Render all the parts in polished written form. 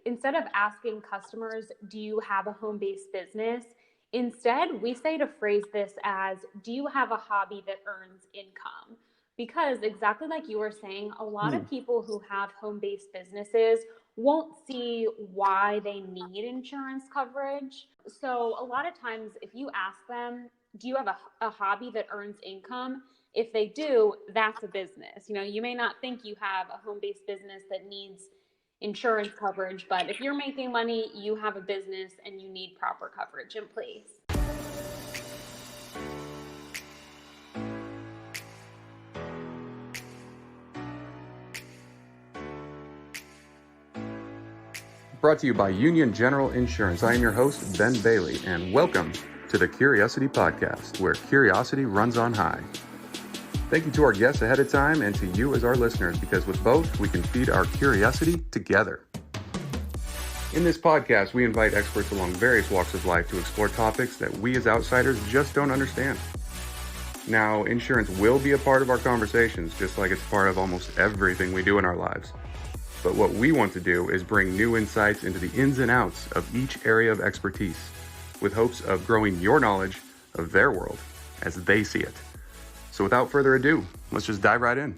instead of asking customers, do you have a home-based business? Instead, we say to phrase this as, do you have a hobby that earns income? Because exactly like you were saying, a lot of people who have home-based businesses won't see why they need insurance coverage. So a lot of times if you ask them, do you have a hobby that earns income? If they do, that's a business. You may not think you have a home-based business that needs insurance coverage, but if you're making money, you have a business and you need proper coverage in place. Brought to you by Union General Insurance. I am your host, Ben Bailey, and welcome to the curiUSity podcast, where curiosity runs on high. Thank you to our guests ahead of time and to you as our listeners, because with both, we can feed our curiosity together. In this podcast, we invite experts along various walks of life to explore topics that we as outsiders just don't understand. Now, insurance will be a part of our conversations, just like it's part of almost everything we do in our lives. But what we want to do is bring new insights into the ins and outs of each area of expertise, with hopes of growing your knowledge of their world as they see it. So without further ado, let's just dive right in.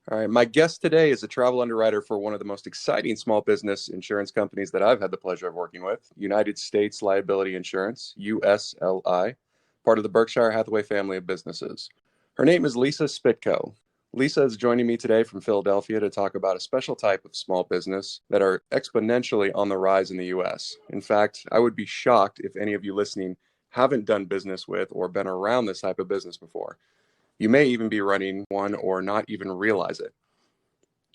All right, my guest today is a travel underwriter for one of the most exciting small business insurance companies that I've had the pleasure of working with, United States Liability Insurance, USLI, part of the Berkshire Hathaway family of businesses. Her name is Lisa Spitko. Lisa is joining me today from Philadelphia to talk about a special type of small business that are exponentially on the rise in the U.S. In fact, I would be shocked if any of you listening haven't done business with or been around this type of business before. You may even be running one or not even realize it.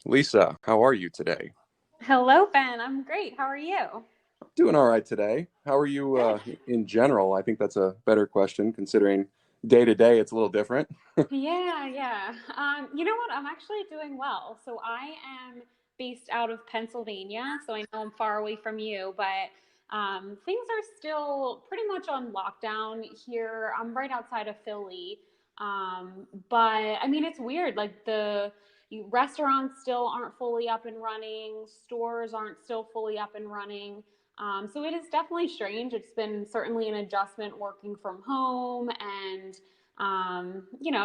Lisa, how are you today? Hello, Ben. I'm great. How are you? Doing all right today. How are you in general? I think that's a better question considering day to day it's a little different. Yeah. You know what? I'm actually doing well. So I am based out of Pennsylvania, so I know I'm far away from you, but things are still pretty much on lockdown here. I'm right outside of Philly. But I mean, it's weird. Like restaurants still aren't fully up and running. Stores aren't still fully up and running. So it is definitely strange. It's been certainly an adjustment working from home and,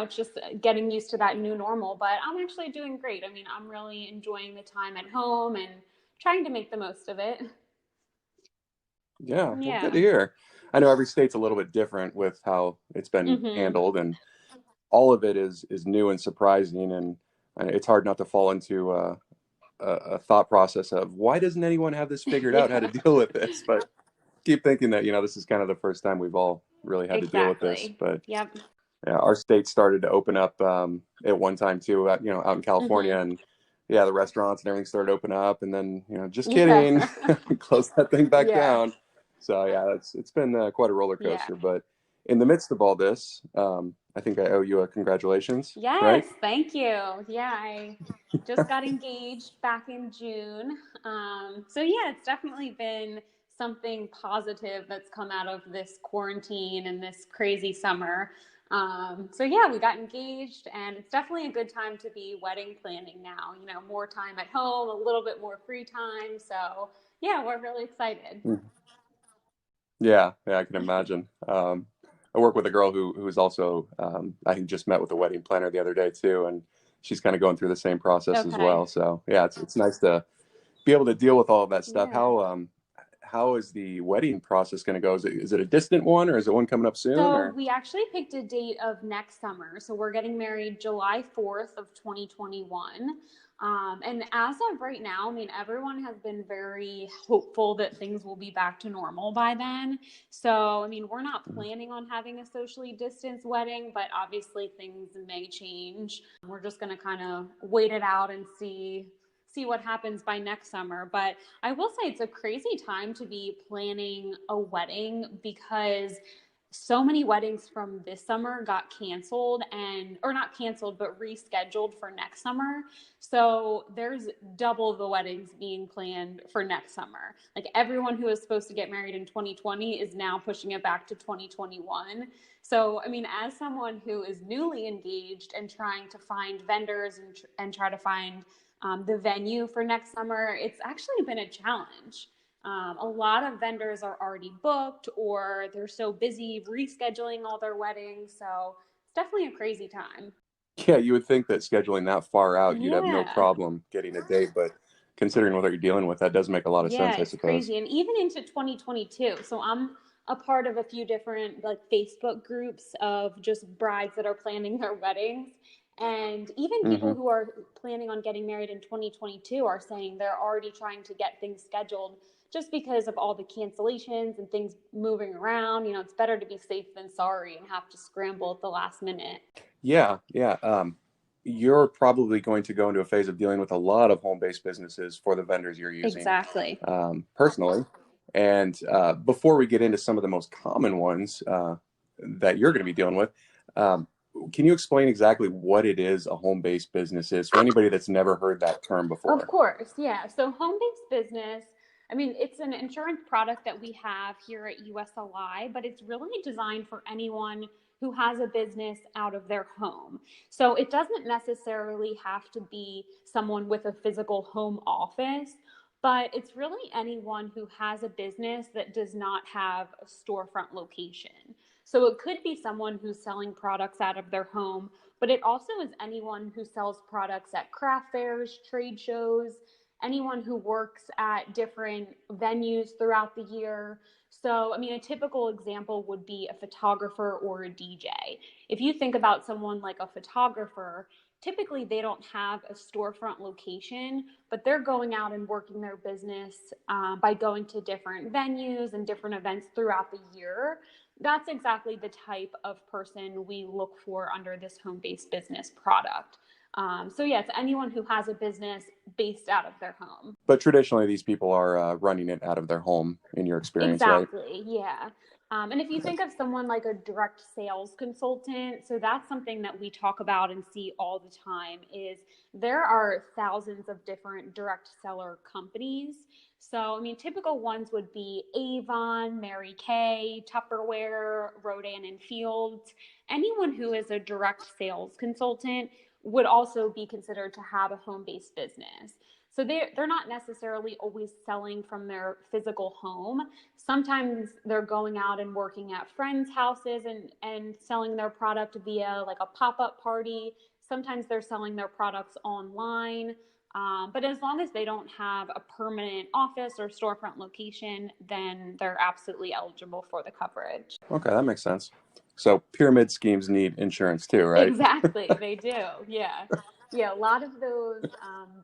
it's just getting used to that new normal, but I'm actually doing great. I mean, I'm really enjoying the time at home and trying to make the most of it. Yeah, well, good to hear. I know every state's a little bit different with how it's been handled, and all of it is new and surprising, and it's hard not to fall into a thought process of why doesn't anyone have this figured out how to deal with this? But keep thinking that this is kind of the first time we've all really had to deal with this. But yep. Yeah, our state started to open up at one time too, out in California, and the restaurants and everything started to open up, and then just kidding, close that thing back down. So it's been quite a roller coaster. But in the midst of all this, I think I owe you a congratulations. Yes, right? Thank you. Yeah, I just got engaged back in June. So it's definitely been something positive that's come out of this quarantine and this crazy summer. We got engaged, and it's definitely a good time to be wedding planning now. More time at home, a little bit more free time. So we're really excited. Yeah, I can imagine. I work with a girl who's also, I think, just met with a wedding planner the other day too, and she's kind of going through the same process as well. So it's nice to be able to deal with all of that stuff. How is the wedding process going to go? Is it a distant one, or is it one coming up soon? So we actually picked a date of next summer. So we're getting married July 4th of 2021. And as of right now, I mean, everyone has been very hopeful that things will be back to normal by then. So, I mean, we're not planning on having a socially distanced wedding, but obviously things may change. We're just going to kind of wait it out and see what happens by next summer. But I will say it's a crazy time to be planning a wedding because so many weddings from this summer got canceled or not canceled, but rescheduled for next summer. So there's double the weddings being planned for next summer. Like everyone who was supposed to get married in 2020 is now pushing it back to 2021. So, I mean, as someone who is newly engaged and trying to find vendors and try to find the venue for next summer, it's actually been a challenge. A lot of vendors are already booked or they're so busy rescheduling all their weddings. So it's definitely a crazy time. Yeah, you would think that scheduling that far out, you'd have no Yeah. problem getting a date, but considering what you're dealing with, that does make a lot of Yeah, sense, I it's suppose. crazy. And even into 2022. So I'm a part of a few different like Facebook groups of just brides that are planning their weddings. And even Hmm. people who are planning on getting married in 2022 are saying they're already trying to get things scheduled just because of all the cancellations and things moving around. You know, it's better to be safe than sorry and have to scramble at the last minute. Yeah, yeah. You're probably going to go into a phase of dealing with a lot of home-based businesses for the vendors you're using, Exactly. personally. And before we get into some of the most common ones that you're going to be dealing with, um, can you explain exactly what it is a home-based business is for anybody that's never heard that term Of before? course, yeah. So home-based business, I mean, it's an insurance product that we have here at USLI, but it's really designed for anyone who has a business out of their home. So it doesn't necessarily have to be someone with a physical home office, but it's really anyone who has a business that does not have a storefront location. So it could be someone who's selling products out of their home, but it also is anyone who sells products at craft fairs, trade shows, anyone who works at different venues throughout the year. So, I mean, a typical example would be a photographer or a DJ. If you think about someone like a photographer, typically they don't have a storefront location, but they're going out and working their business by going to different venues and different events throughout the year. That's exactly the type of person we look for under this home-based business product. So yeah, it's anyone who has a business based out of their home. But traditionally, these people are running it out of their home, in your experience, right? Exactly, yeah. And if you think of someone like a direct sales consultant, so that's something that we talk about and see all the time is there are thousands of different direct seller companies. So, I mean, typical ones would be Avon, Mary Kay, Tupperware, Rodan and Fields. Anyone who is a direct sales consultant would also be considered to have a home-based business. So they're not necessarily always selling from their physical home. Sometimes they're going out and working at friends' houses and selling their product via like a pop-up party. Sometimes they're selling their products online. But as long as they don't have a permanent office or storefront location, then they're absolutely eligible for the coverage. Okay, that makes sense. So pyramid schemes need insurance too, right? Exactly, they do. Yeah. Yeah, a lot of those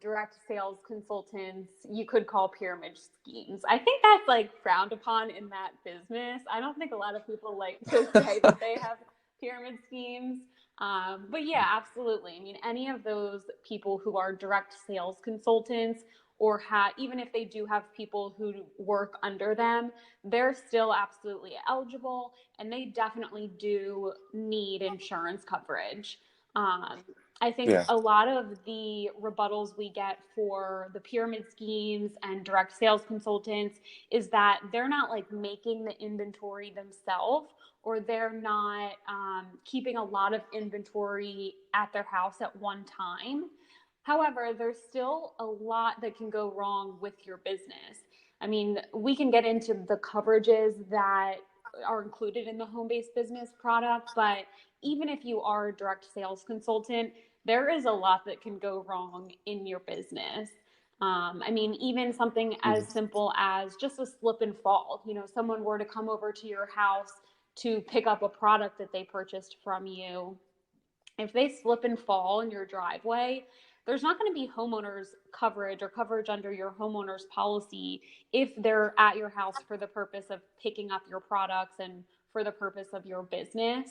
direct sales consultants you could call pyramid schemes. I think that's like frowned upon in that business. I don't think a lot of people like to say that they have pyramid schemes. But yeah, absolutely. I mean, any of those people who are direct sales consultants or even if they do have people who work under them, they're still absolutely eligible and they definitely do need insurance coverage. Um, I think Yeah. a lot of the rebuttals we get for the pyramid schemes and direct sales consultants is that they're not like making the inventory themselves or they're not keeping a lot of inventory at their house at one time. However, there's still a lot that can go wrong with your business. I mean, we can get into the coverages that are included in the home-based business product, but even if you are a direct sales consultant, there is a lot that can go wrong in your business. I mean, even something as Mhm. simple as just a slip and fall. You know, someone were to come over to your house to pick up a product that they purchased from you. If they slip and fall in your driveway, there's not going to be homeowners coverage or coverage under your homeowner's policy if they're at your house for the purpose of picking up your products and for the purpose of your business.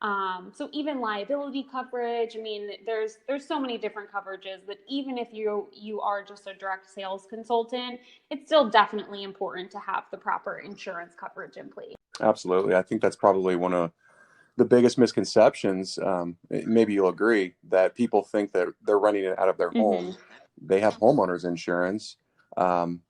So even liability coverage, I mean, there's so many different coverages that even if you are just a direct sales consultant, it's still definitely important to have the proper insurance coverage in place. Absolutely. I think that's probably one of the biggest misconceptions. Maybe you'll agree that people think that they're renting it out of their home. Mm-hmm. They have homeowners insurance. Um,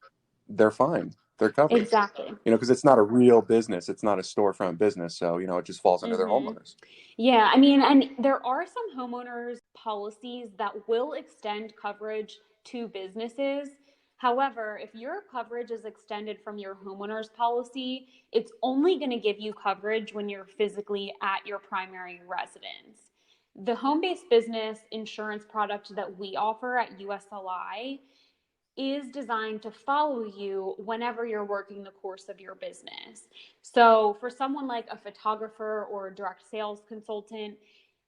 they're fine. They're covered. Exactly. Because it's not a real business. It's not a storefront business. So, it just falls under their Mm-hmm. homeowners. Yeah, I mean, and there are some homeowners policies that will extend coverage to businesses. However, if your coverage is extended from your homeowner's policy, it's only going to give you coverage when you're physically at your primary residence. The home based business insurance product that we offer at USLI is designed to follow you whenever you're working the course of your business. So, for someone like a photographer or a direct sales consultant,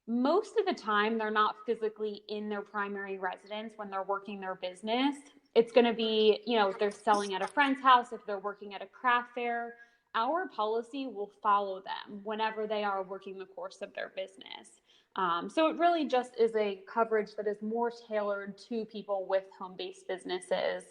most of the time they're not physically in their primary residence when they're working their business. It's going to be, if they're selling at a friend's house, if they're working at a craft fair, our policy will follow them whenever they are working the course of their business. So it really just is a coverage that is more tailored to people with home-based businesses,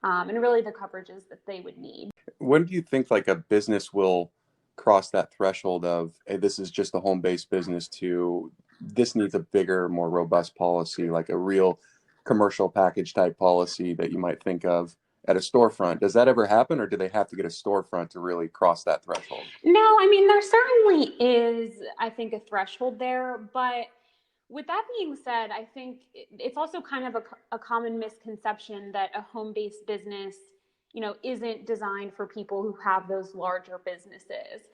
and really the coverages that they would need. When do you think like a business will cross that threshold of, hey, this is just a home-based business to this needs a bigger, more robust policy, like a real commercial package type policy that you might think of at a storefront? Does that ever happen, or do they have to get a storefront to really cross that threshold? No, I mean, there certainly is, I think, a threshold there. But with that being said, I think it's also kind of a common misconception that a home based business, isn't designed for people who have those larger businesses.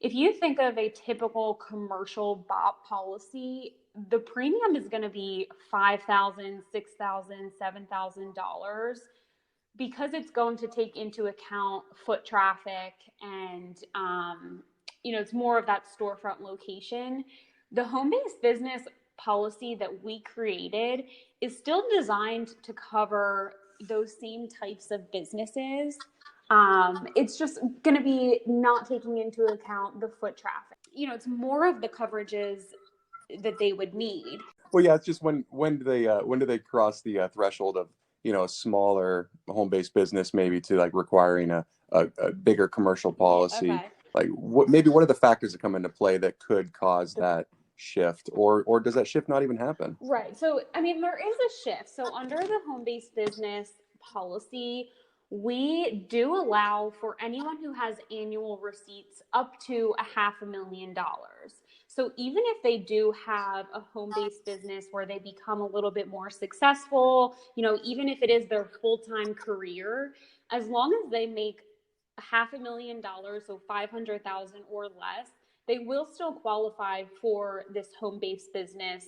If you think of a typical commercial BOP policy, the premium is going to be $5,000, $6,000, $7,000 because it's going to take into account foot traffic and it's more of that storefront location. The home-based business policy that we created is still designed to cover those same types of businesses. It's just going to be not taking into account the foot traffic. It's more of the coverages that they would need. Well, yeah, it's just when do they cross the threshold of a smaller home-based business maybe to like requiring a bigger commercial Yeah, policy? okay. Like what are the factors that come into play that could cause that shift, or does that shift not even happen? Right. So, I mean, there is a shift. So, under the home based business policy, we do allow for anyone who has annual receipts up to $500,000. So, even if they do have a home based business where they become a little bit more successful, even if it is their full time career, as long as they make $500,000, so 500,000 or less, they will still qualify for this home-based business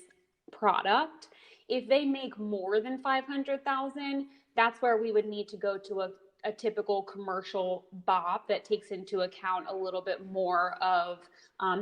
product. If they make more than 500,000, that's where we would need to go to a typical commercial BOP that takes into account a little bit more of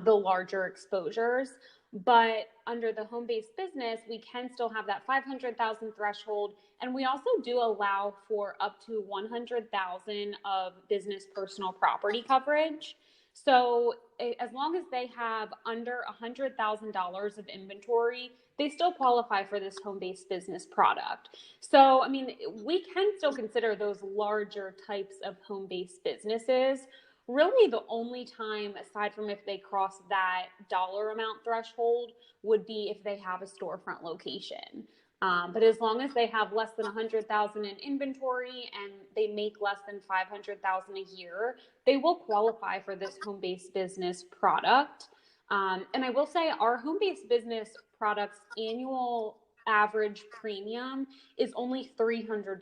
the larger exposures. But under the home-based business, we can still have that 500,000 threshold, and we also do allow for up to 100,000 of business personal property coverage. So as long as they have under $100,000 of inventory, they still qualify for this home-based business product. So, I mean, we can still consider those larger types of home-based businesses. Really, the only time, aside from if they cross that dollar amount threshold, would be if they have a storefront location. But as long as they have less than 100,000 in inventory and they make less than 500,000 a year, they will qualify for this home-based business product. And I will say our home-based business product's annual average premium is only $300.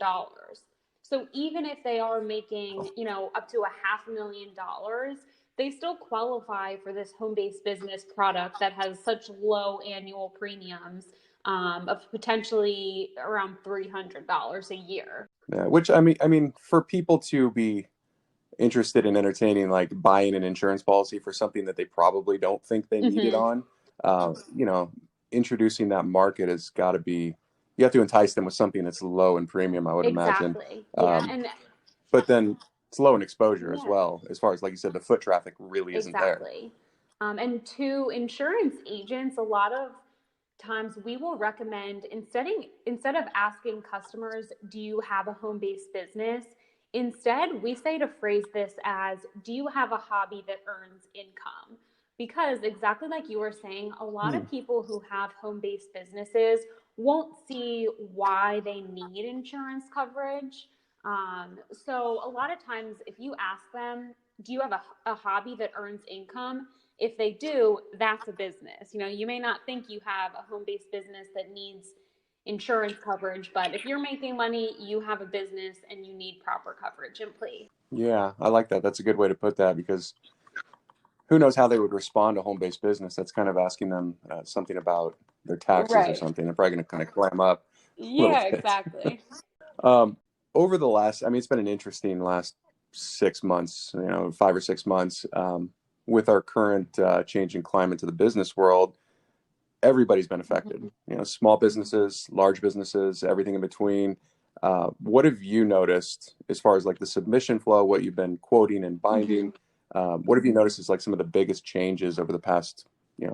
So even if they are making, up to $500,000, they still qualify for this home-based business product that has such low annual premiums of potentially around $300 a year. Yeah, which I mean, for people to be interested in entertaining like buying an insurance policy for something that they probably don't think they need it Mm-hmm. on, uh, you know, introducing that market has got to be, you have to entice them with something that's low in premium, I would imagine. Exactly. Yeah. Um, And but then it's low in exposure as yeah, well, as far as like you said, the foot traffic really isn't there. exactly. And to insurance agents, a lot of times we will recommend instead of asking customers, do you have a home-based business? Instead, we say to phrase this as, do you have a hobby that earns income? Because exactly like you were saying, a lot Hmm. of people who have home-based businesses won't see why they need insurance coverage. So a lot of times, if you ask them, do you have a hobby that earns income? If they do, that's a business. You may not think you have a home-based business that needs insurance coverage, but if you're making money, you have a business and you need proper coverage in place. Yeah, I like that. That's a good way to put that because who knows how they would respond to home-based business. That's kind of asking them something about their taxes or Right. something. They're probably going to kind of clam up a little Yeah, bit. exactly. Um, over the last, I mean, it's been an interesting last 6 months, 5 or 6 months, with our current changing climate to the business world. Everybody's been affected. Mhm. Small businesses, large businesses, everything in between. What have you noticed as far as like the submission flow, what you've been quoting and binding? Mhm. What have you noticed is like some of the biggest changes over the past,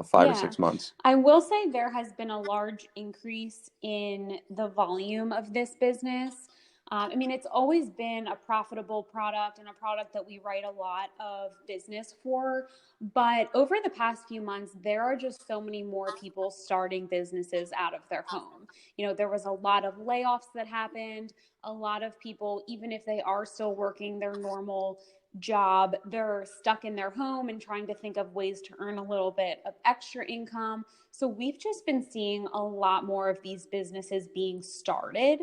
5 or Yeah, 6 months? I will say there has been a large increase in the volume of this business. I mean, it's always been a profitable product and a product that we write a lot of business for. But over the past few months, there are just so many more people starting businesses out of their home. There was a lot of layoffs that happened. A lot of people, even if they are still working their normal job, they're stuck in their home and trying to think of ways to earn a little bit of extra income. So we've just been seeing a lot more of these businesses being started.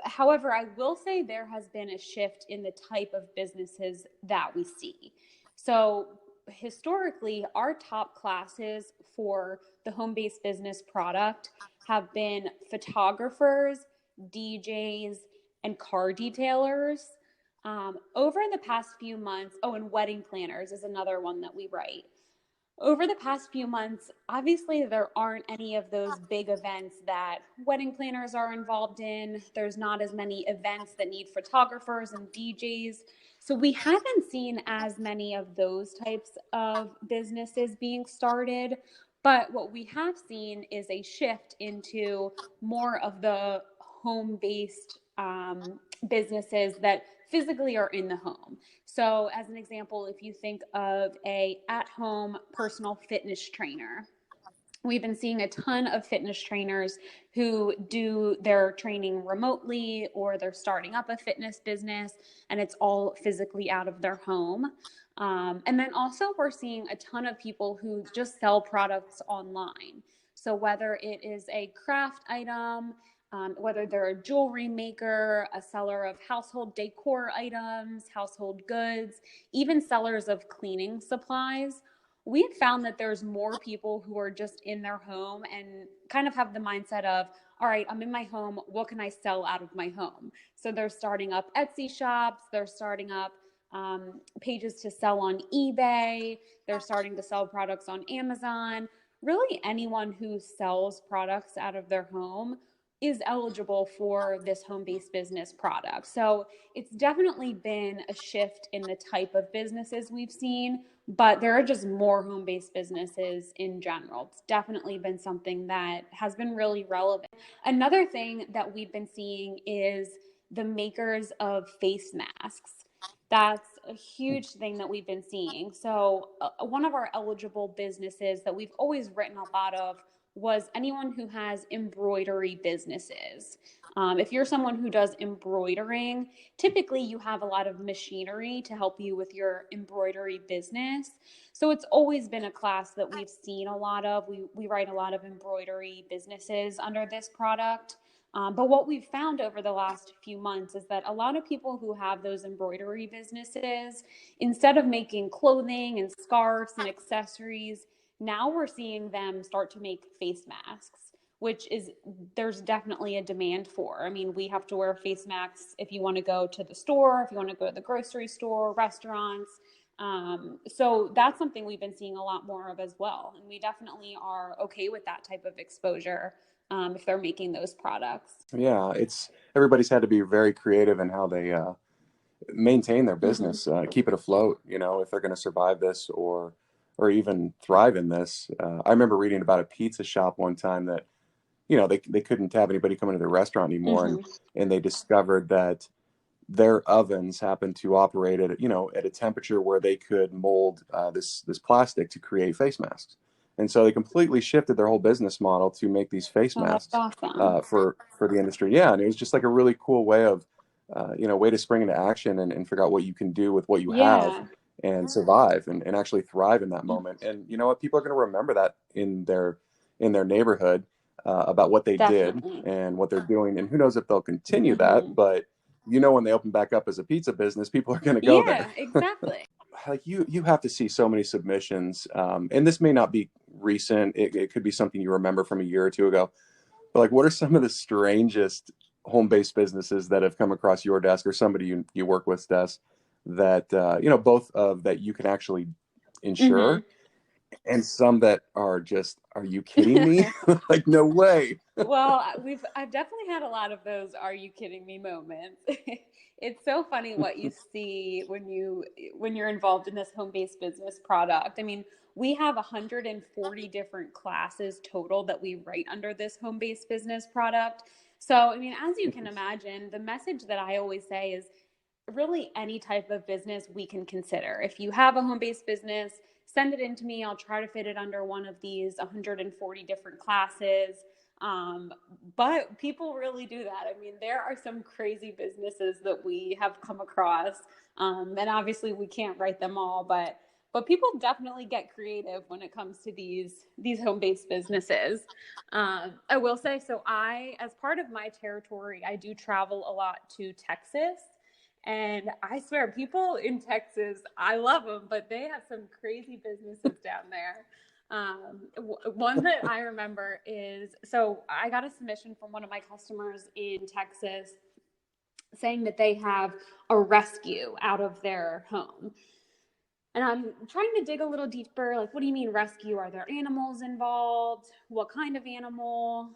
However, I will say there has been a shift in the type of businesses that we see. So historically, our top classes for the home-based business product have been photographers, DJs, and car detailers. Over the past few months, oh, and wedding planners is another one that we write. Over the past few months, obviously, there aren't any of those big events that wedding planners are involved in. There's not as many events that need photographers and DJs. So we haven't seen as many of those types of businesses being started. But what we have seen is a shift into more of the home based businesses that physically are in the home. So, as an example, if you think of a at-home personal fitness trainer, we've been seeing a ton of fitness trainers who do their training remotely or they're starting up a fitness business and it's all physically out of their home. And then also, we're seeing a ton of people who just sell products online. So, whether it is a craft item, whether they're a jewelry maker, a seller of household decor items, household goods, even sellers of cleaning supplies, we've found that there's more people who are just in their home and kind of have the mindset of, all right, I'm in my home. What can I sell out of my home? So they're starting up Etsy shops. They're starting up pages to sell on eBay. They're starting to sell products on Amazon. Really, anyone who sells products out of their home is eligible for this home-based business product. So it's definitely been a shift in the type of businesses we've seen, but there are just more home-based businesses in general. It's definitely been something that has been really relevant. Another thing that we've been seeing is the makers of face masks. That's a huge thing that we've been seeing. So, one of our eligible businesses that we've always written a lot of was anyone who has embroidery businesses. If you're someone who does embroidering, typically you have a lot of machinery to help you with your embroidery business. So it's always been a class that we've seen a lot of. We write a lot of embroidery businesses under this product. But what we've found over the last few months is that a lot of people who have those embroidery businesses, instead of making clothing and scarves and accessories, now we're seeing them start to make face masks, which is there's definitely a demand for. I mean, we have to wear face masks if you want to go to the store, if you want to go to the grocery store, restaurants. So that's something we've been seeing a lot more of as well. And we definitely are okay with that type of exposure if they're making those products. Yeah, it's everybody's had to be very creative in how they maintain their Mm-hmm. business, keep it afloat, if they're going to survive this or or even thrive in this. I remember reading about a pizza shop one time that, they couldn't have anybody come into their restaurant anymore. Hmm. And they discovered that their ovens happened to operate at, at a temperature where they could mold this plastic to create face masks. And so they completely shifted their whole business model to make these face Oh, that's masks awesome. for the industry. Yeah, and it was just like a really cool way of, way to spring into action and figure out what you can do with what you have Yeah, and survive and actually thrive in that moment. And you know what? People are going to remember that in their neighborhood about what they did definitely. and what they're doing. And who knows if they'll continue that, Hmm. but when they open back up as a pizza business, people are going to go there. Yeah, exactly. Like you have to see so many submissions, and this may not be recent. It could be something you remember from a year or two ago. But like, what are some of the strangest home-based businesses that have come across your desk or somebody you work with desk that both of that you can actually Hmm. insure, and some that are just, are you kidding me? Like, no way. Well, I've definitely had a lot of those "Are you kidding me?" moments. It's so funny what you see when you're involved in this home-based business product. I mean, we have 140 different classes total that we write under this home-based business product. So, I mean, as you can imagine, the message that I always say is really any type of business we can consider. If you have a home-based business, send it in to me. I'll try to fit it under one of these 140 different classes. Um, but people really do that. I mean, there are some crazy businesses that we have come across, and obviously we can't write them all, but people definitely get creative when it comes to these home-based businesses. I will say, so as part of my territory, I do travel a lot to Texas. And I swear, people in Texas, I love them, but they have some crazy businesses down there. One that I remember is, so I got a submission from one of my customers in Texas saying that they have a rescue out of their home. And I'm trying to dig a little deeper. Like, what do you mean rescue? Are there animals involved? What kind of animal?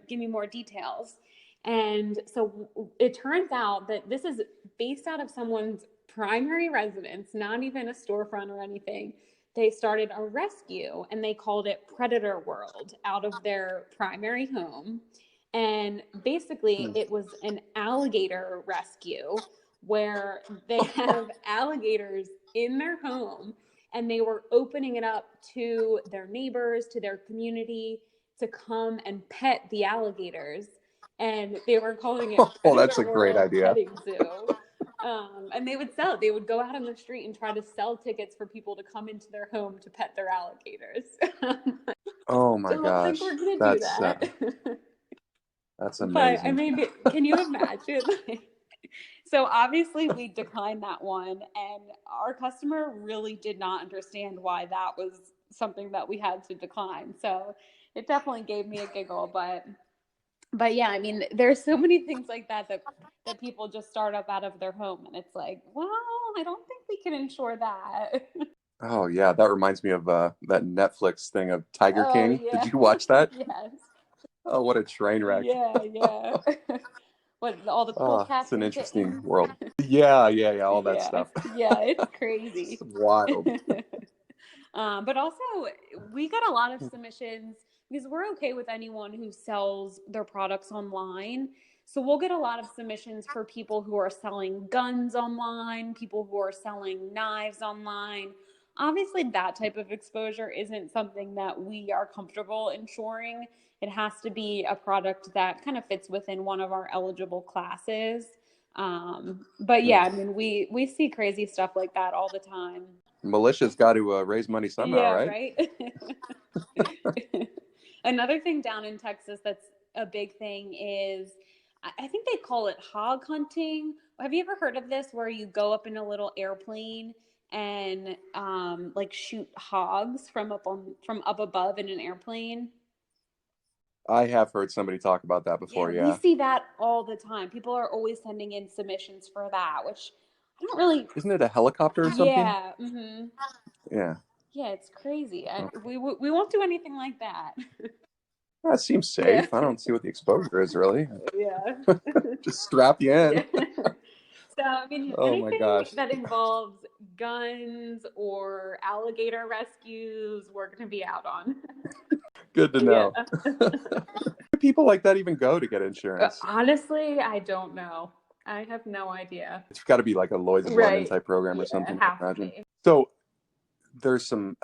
Give me more details. And so it turns out that this is based out of someone's primary residence, not even a storefront or anything. They started a rescue and they called it Predator World out of their primary home. And basically, it was an alligator rescue where they have alligators in their home and they were opening it up to their neighbors, to their community to come and pet the alligators. And they were calling it Oh, that's Predator a great World idea. Petting Zoo. And they would sell it. They would go out on the street and try to sell tickets for people to come into their home to pet their alligators. Oh my Don't think gosh, we're going to do that's that. that's But I amazing. mean, can you imagine? So obviously we declined that one, and our customer really did not understand why that was something that we had to decline. So it definitely gave me a giggle, but yeah, I mean, there's so many things like that people just start up out of their home, and it's like, well, I don't think we can insure that. Oh yeah, that reminds me of that Netflix thing of Tiger Oh King. Did yeah, you watch that? yes, Oh, what a train wreck. yeah, yeah. What all the cool Oh, it's cats an and interesting kittens? world. Yeah, yeah, yeah, all that Yeah, stuff. yeah, it's It's crazy. wild. But also, we got a lot of submissions because we're okay with anyone who sells their products online. So we'll get a lot of submissions for people who are selling guns online, people who are selling knives online. Obviously, that type of exposure isn't something that we are comfortable insuring. It has to be a product that kind of fits within one of our eligible classes. But yeah, Hmm. I mean, we see crazy stuff like that all the time. Militia's got to raise money somehow, Yeah, right? right. Another thing down in Texas that's a big thing is I think they call it hog hunting. Have you ever heard of this where you go up in a little airplane and like shoot hogs from up above in an airplane? I have heard somebody talk about that Yeah, before. we Yeah, see that all the time. People are always sending in submissions for that, which I don't really. isn't it a helicopter or something? Yeah, mm-hmm. Yeah, Yeah, it's crazy. oh, We won't do anything like that. that seems Yeah. safe. I don't see what the exposure is really. Yeah. Just strap you in. Yeah. So, I mean, Oh my anything gosh. that involves guns or alligator rescues, we're going to be out on. Good to Yeah. know. Do people like that even go to get insurance? Honestly, I don't know. I have no idea. It's got to be like a Lloyd's of London Right. type program or Yeah, it something, I has to imagine. be. So there's some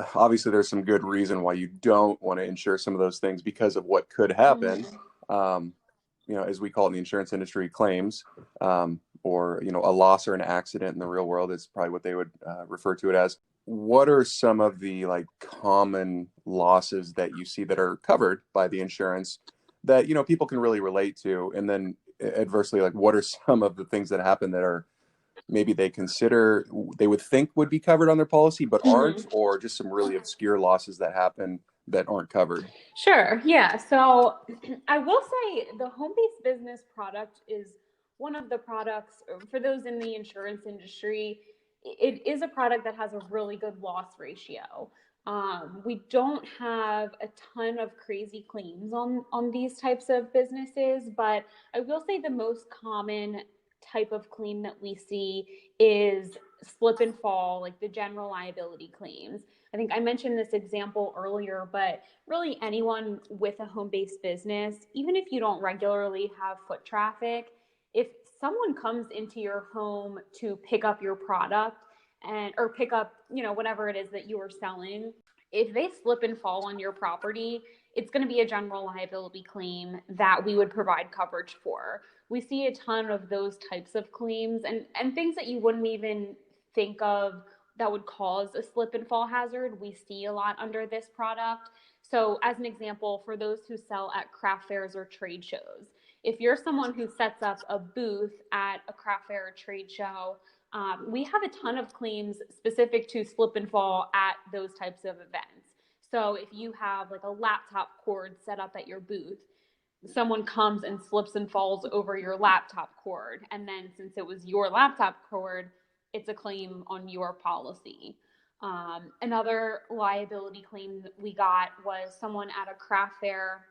good reason why you don't want to insure some of those things because of what could happen. Um, as we call it in the insurance industry, claims, or, a loss or an accident in the real world is probably what they would refer to it as. What are some of the like common losses that you see that are covered by the insurance that, people can really relate to? And then adversely, like what are some of the things that happen that are maybe they would think would be covered on their policy but aren't, or just some really obscure losses that happen that aren't covered? Sure. Yeah. So I will say the home-based business product is one of the products for those in the insurance industry. It is a product that has a really good loss ratio. We don't have a ton of crazy claims on these types of businesses, but I will say the most common type of claim that we see is slip and fall, like the general liability claims. I think I mentioned this example earlier, but really anyone with a home-based business, even if you don't regularly have foot traffic, if someone comes into your home to pick up your product or pick up, whatever it is that you are selling, if they slip and fall on your property, it's going to be a general liability claim that we would provide coverage for. We see a ton of those types of claims and things that you wouldn't even think of that would cause a slip and fall hazard. We see a lot under this product. So, as an example, for those who sell at craft fairs or trade shows, if you're someone who sets up a booth at a craft fair or trade show, we have a ton of claims specific to slip and fall at those types of events. So, if you have like a laptop cord set up at your booth, someone comes and slips and falls over your laptop cord, and then since it was your laptop cord, it's a claim on your policy. Another liability claim that we got was someone at a craft fair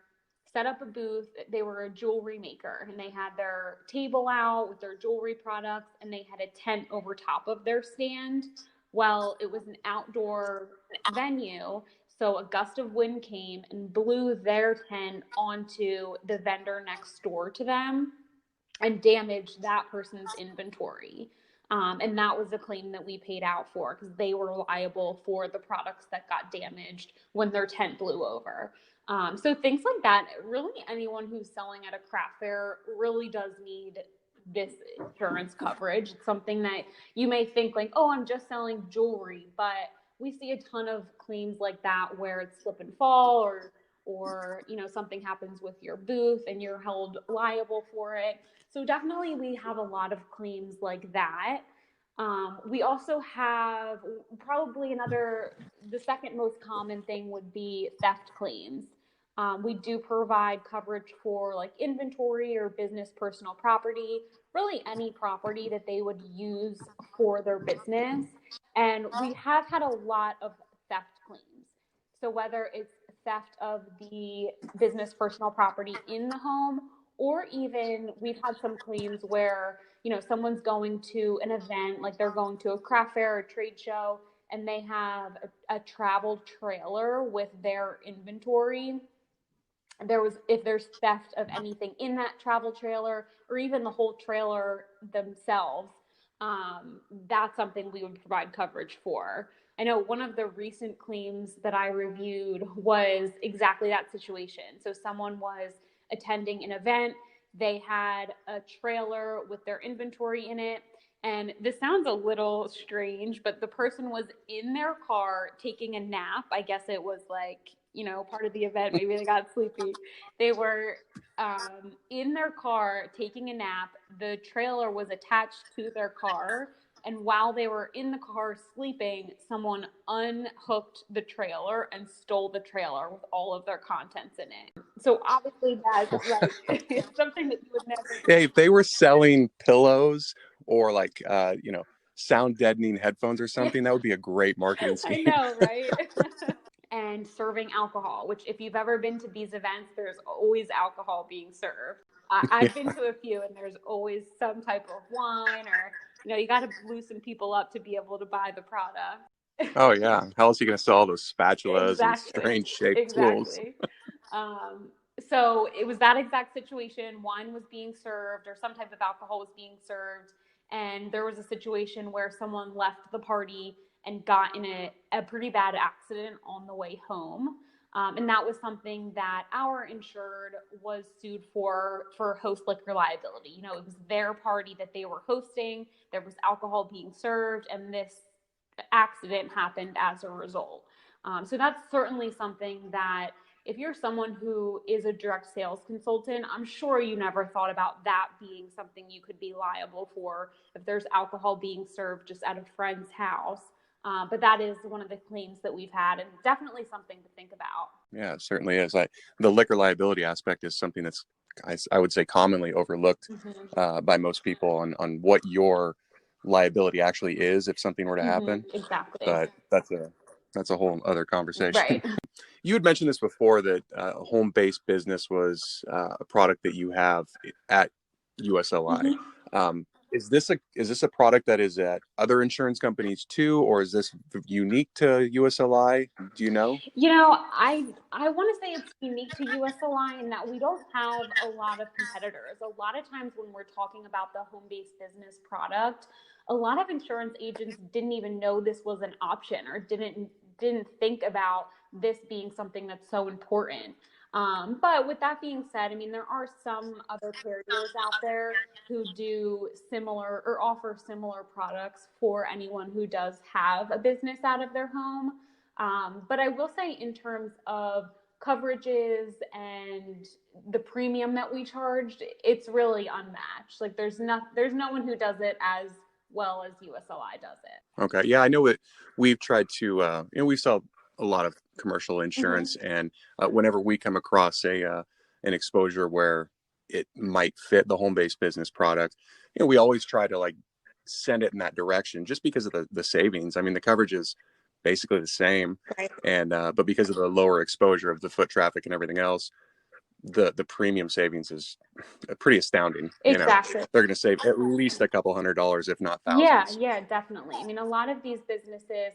set up a booth. They were a jewelry maker and they had their table out with their jewelry products and they had a tent over top of their stand. Well, it was an outdoor venue, so a gust of wind came and blew their tent onto the vendor next door to them and damaged that person's inventory. And that was a claim that we paid out for because they were liable for the products that got damaged when their tent blew over. So things like that, really anyone who's selling at a craft fair really does need this insurance coverage. It's something that you may think like, oh, I'm just selling jewelry, but we see a ton of claims like that where it's slip and fall or something happens with your booth and you're held liable for it. So definitely we have a lot of claims like that. We also have probably the second most common thing would be theft claims. We do provide coverage for like inventory or business personal property, really any property that they would use for their business. And we have had a lot of theft claims. So whether it's theft of the business personal property in the home, or even we've had some claims where, someone's going to an event, like they're going to a craft fair or trade show, and they have a travel trailer with their inventory. If there's theft of anything in that travel trailer or even the whole trailer themselves, that's something we would provide coverage for. I know one of the recent claims that I reviewed was exactly that situation. So someone was attending an event, they had a trailer with their inventory in it. And this sounds a little strange, but the person was in their car taking a nap. I guess it was like, part of the event. Maybe they got sleepy. They were in their car taking a nap. The trailer was attached to their car. And while they were in the car sleeping, someone unhooked the trailer and stole the trailer with all of their contents in it. So obviously that's like it's something that you would never do. Hey, if they were selling pillows or like, sound deadening headphones or something, that would be a great marketing I scheme. know, right? And serving alcohol, which if you've ever been to these events, there's always alcohol being served. I've been to a few and there's always some type of wine or You got to loosen people up to be able to buy the product. Oh yeah. How else are you going to sell all those spatulas and Exactly. strange shaped tools? Exactly. So it was that exact situation. Wine was being served, or some type of alcohol was being served. And there was a situation where someone left the party and got in a pretty bad accident on the way home. And that was something that our insured was sued for host liquor liability. It was their party that they were hosting. There was alcohol being served, and this accident happened as a result. So that's certainly something that, if you're someone who is a direct sales consultant, I'm sure you never thought about that being something you could be liable for if there's alcohol being served just at a friend's house. But that is one of the claims that we've had, and definitely something to think about. Yeah, it certainly is. The liquor liability aspect is something that's, I would say, commonly overlooked by most people on what your liability actually is if something were to happen. Exactly. But that's a whole other conversation. Right. You had mentioned this before, that home-based business was a product that you have at USLI. Is this a product that is at other insurance companies too, or is this unique to USLI? Do you know? I want to say it's unique to USLI in that we don't have a lot of competitors. A lot of times when we're talking about the home-based business product, a lot of insurance agents didn't even know this was an option, or didn't think about this being something that's so important. But with that being said, there are some other carriers out there who do similar or offer similar products for anyone who does have a business out of their home. But I will say, in terms of coverages and the premium that we charged, it's really unmatched. Like there's no one who does it as well as USLI does it. Okay. Yeah, I know it. We've tried to, we sell a lot of commercial insurance, and whenever we come across an exposure where it might fit the home-based business product, we always try to send it in that direction, just because of the savings. The coverage is basically the same, Right. and but because of the lower exposure of the foot traffic and everything else, the premium savings is pretty astounding. Exactly. They're going to save at least a couple $100s, if not thousands. Yeah, definitely. A lot of these businesses,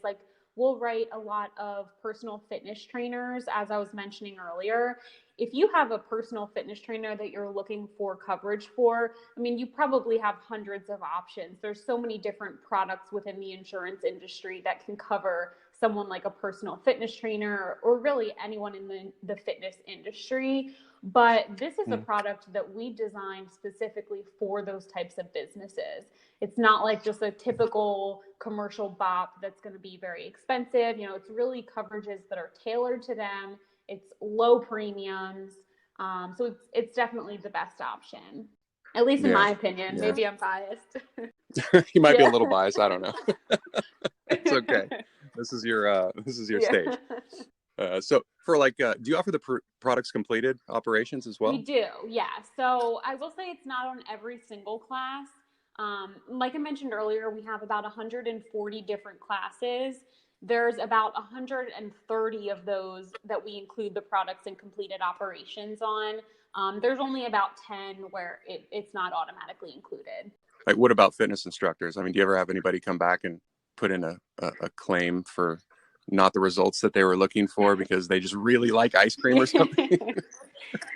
we'll write a lot of personal fitness trainers, as I was mentioning earlier. If you have a personal fitness trainer that you're looking for coverage for, you probably have hundreds of options. There's so many different products within the insurance industry that can cover someone like a personal fitness trainer, or really anyone in the fitness industry. But this is a product that we designed specifically for those types of businesses. It's not like just a typical commercial BOP that's going to be very expensive. It's really coverages that are tailored to them. It's low premiums. So it's definitely the best option, at least in my opinion. Yeah. Maybe I'm biased. You might be a little biased. I don't know. It's okay. This is your stage. So for do you offer the products completed operations as well? We do, yeah. So I will say it's not on every single class. Like I mentioned earlier, we have about 140 different classes. There's about 130 of those that we include the products and completed operations on. There's only about 10 where it's not automatically included. What about fitness instructors? Do you ever have anybody come back and put in a claim for not the results that they were looking for because they just really like ice cream or something?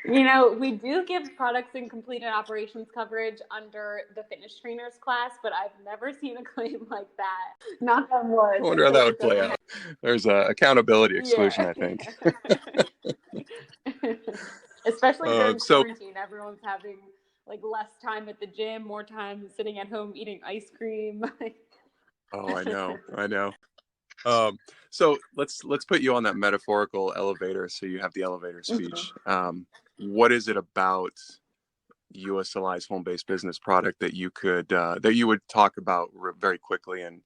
We do give products and completed operations coverage under the fitness trainers class, but I've never seen a claim like that. Knock on wood. I wonder how that would play out. There's a accountability exclusion, I think. Especially during quarantine, everyone's having less time at the gym, more time sitting at home eating ice cream. Oh, I know. So let's put you on that metaphorical elevator, so you have the elevator speech. What is it about USLI's home-based business product that you would talk about very quickly and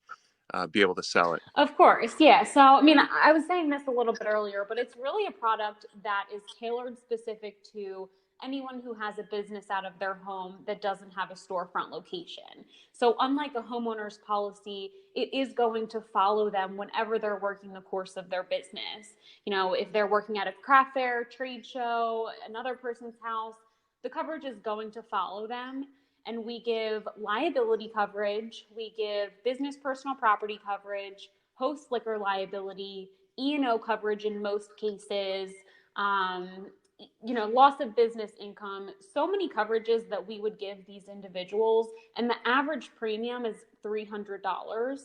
be able to sell it? Of course, yeah. So I was saying this a little bit earlier, but it's really a product that is tailored specific to anyone who has a business out of their home that doesn't have a storefront location. So unlike a homeowner's policy, it is going to follow them whenever they're working the course of their business. If they're working at a craft fair, trade show, another person's house, the coverage is going to follow them. and we give liability coverage, we give business personal property coverage, host liquor liability, E&O coverage in most cases, loss of business income, so many coverages that we would give these individuals. And the average premium is $300.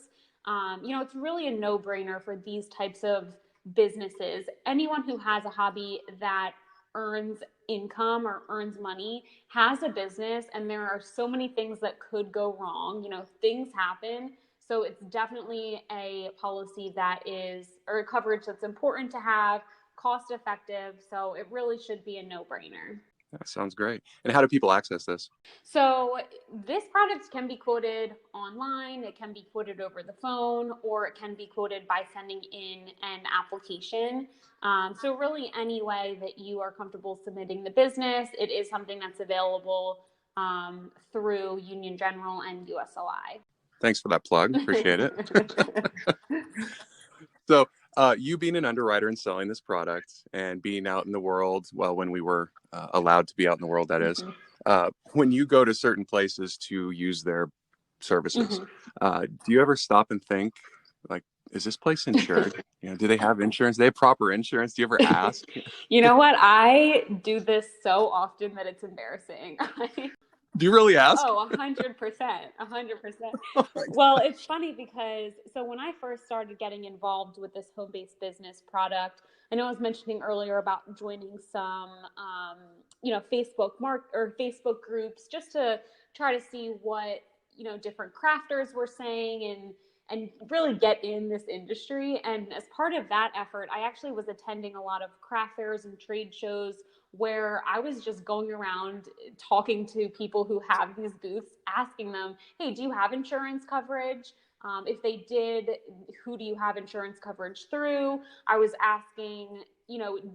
It's really a no-brainer for these types of businesses. Anyone who has a hobby that earns income or earns money has a business, and there are so many things that could go wrong. Things happen. So it's definitely a policy or a coverage that's important to have, cost effective. So it really should be a no-brainer. That sounds great. And how do people access this? So this product can be quoted online, it can be quoted over the phone, or it can be quoted by sending in an application. So really any way that you are comfortable submitting the business, it is something that's available through Union General and USLI. Thanks for that plug. Appreciate it. So you being an underwriter and selling this product and being out in the world, well, when we were allowed to be out in the world, that is, when you go to certain places to use their services, do you ever stop and think, like, is this place insured? Do they have insurance? Do they have proper insurance? Do you ever ask? You know what? I do this so often that it's embarrassing. Do you really ask? Oh, 100%, 100%. Well, it's funny because, so when I first started getting involved with this home-based business product, I know I was mentioning earlier about joining some, Facebook groups just to try to see what, different crafters were saying and really get in this industry. And as part of that effort, I actually was attending a lot of craft fairs and trade shows where I was just going around talking to people who have these booths, asking them, hey, do you have insurance coverage? If they did, who do you have insurance coverage through? I was asking,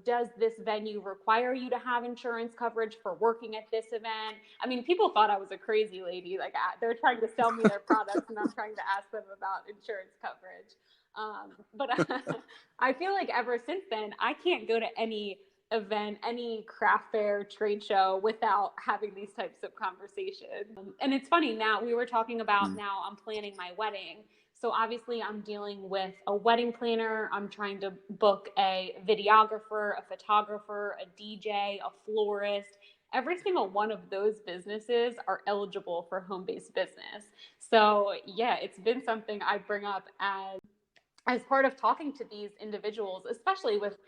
does this venue require you to have insurance coverage for working at this event? I mean, people thought I was a crazy lady. Like, they're trying to sell me their products and I'm trying to ask them about insurance coverage. But I feel like ever since then, I can't go to any event, any craft fair, trade show without having these types of conversations. And it's funny, now we were talking about, now I'm planning my wedding. So obviously I'm dealing with a wedding planner. I'm trying to book a videographer, a photographer, a DJ, a florist. Every single one of those businesses are eligible for home-based business. So yeah, it's been something I bring up as part of talking to these individuals, especially with,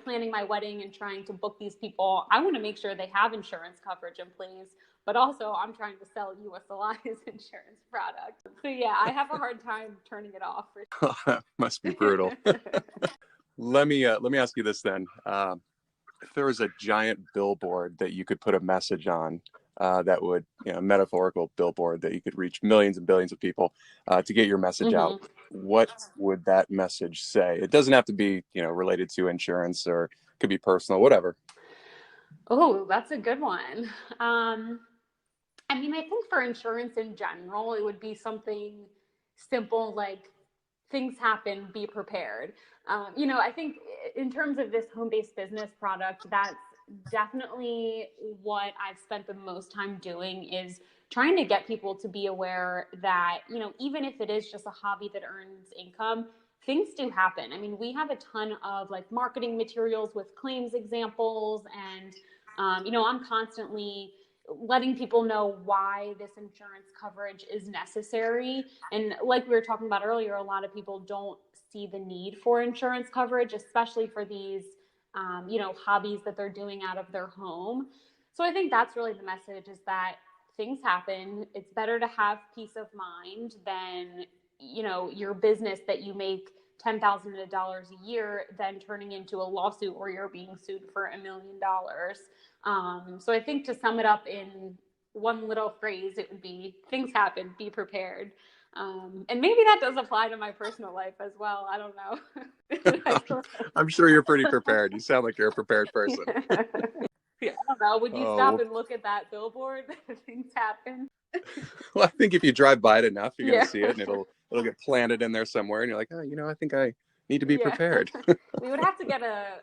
planning my wedding and trying to book these people. I want to make sure they have insurance coverage in place, but also I'm trying to sell USLI's insurance product. So yeah, I have a hard time turning it off. For That must be brutal. Let me ask you this then. If there was a giant billboard that you could put a message on, that would, metaphorical billboard that you could reach millions and billions of people to get your message out, what would that message say? It doesn't have to be, related to insurance, or it could be personal, whatever. Oh, that's a good one. I think for insurance in general, it would be something simple like, things happen, be prepared. I think in terms of this home-based business product, that's definitely what I've spent the most time doing, is trying to get people to be aware that, even if it is just a hobby that earns income, things do happen. I mean, we have a ton of marketing materials with claims examples, and, I'm constantly letting people know why this insurance coverage is necessary. And like we were talking about earlier, a lot of people don't see the need for insurance coverage, especially for these, hobbies that they're doing out of their home. So I think that's really the message, is that things happen. It's better to have peace of mind than, your business that you make $10,000 a year than turning into a lawsuit where you're being sued for $1 million. So I think to sum it up in one little phrase, it would be, things happen, be prepared. And maybe that does apply to my personal life as well. I don't know. I'm sure you're pretty prepared. You sound like you're a prepared person. Yeah, I don't know. Would you stop and look at that billboard? Things happen. Well, I think if you drive by it enough, you're going to see it, and it'll get planted in there somewhere, and you're like, oh, I think I need to be prepared. We would have to get a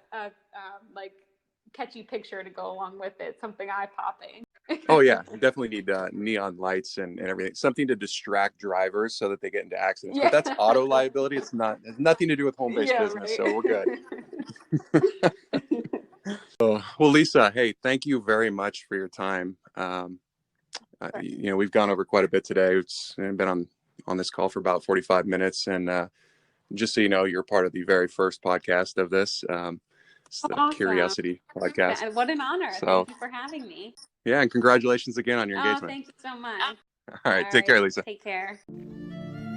catchy picture to go along with it, something eye-popping. Oh yeah, definitely need neon lights and everything, something to distract drivers so that they get into accidents. But that's auto liability. It has nothing to do with home-based business, right. So we're good. Well, Lisa, hey, thank you very much for your time. We've gone over quite a bit today. It's been on this call for about 45 minutes, and just so you know, you're part of the very first podcast of this. It's the Awesome. curiUSity podcast. Yeah, what an honor. So, thank you for having me. Yeah, and congratulations again on your engagement. Thank you so much. All right, take care, Lisa. Take care.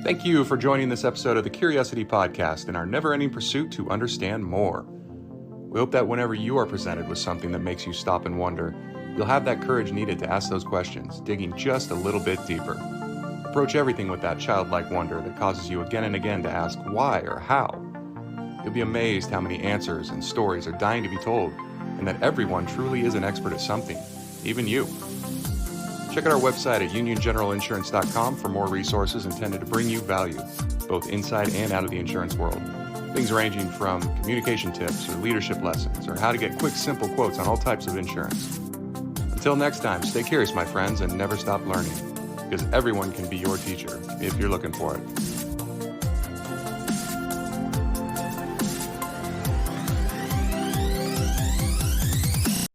Thank you for joining this episode of the curiUSity podcast in our never-ending pursuit to understand more. We hope that whenever you are presented with something that makes you stop and wonder, you'll have that courage needed to ask those questions, digging just a little bit deeper. Approach everything with that childlike wonder that causes you again and again to ask why or how. You'll be amazed how many answers and stories are dying to be told, and that everyone truly is an expert at something, even you. Check out our website at uniongeneralinsurance.com for more resources intended to bring you value, both inside and out of the insurance world. Things ranging from communication tips or leadership lessons or how to get quick, simple quotes on all types of insurance. Until next time, stay curious, my friends, and never stop learning, because everyone can be your teacher if you're looking for it.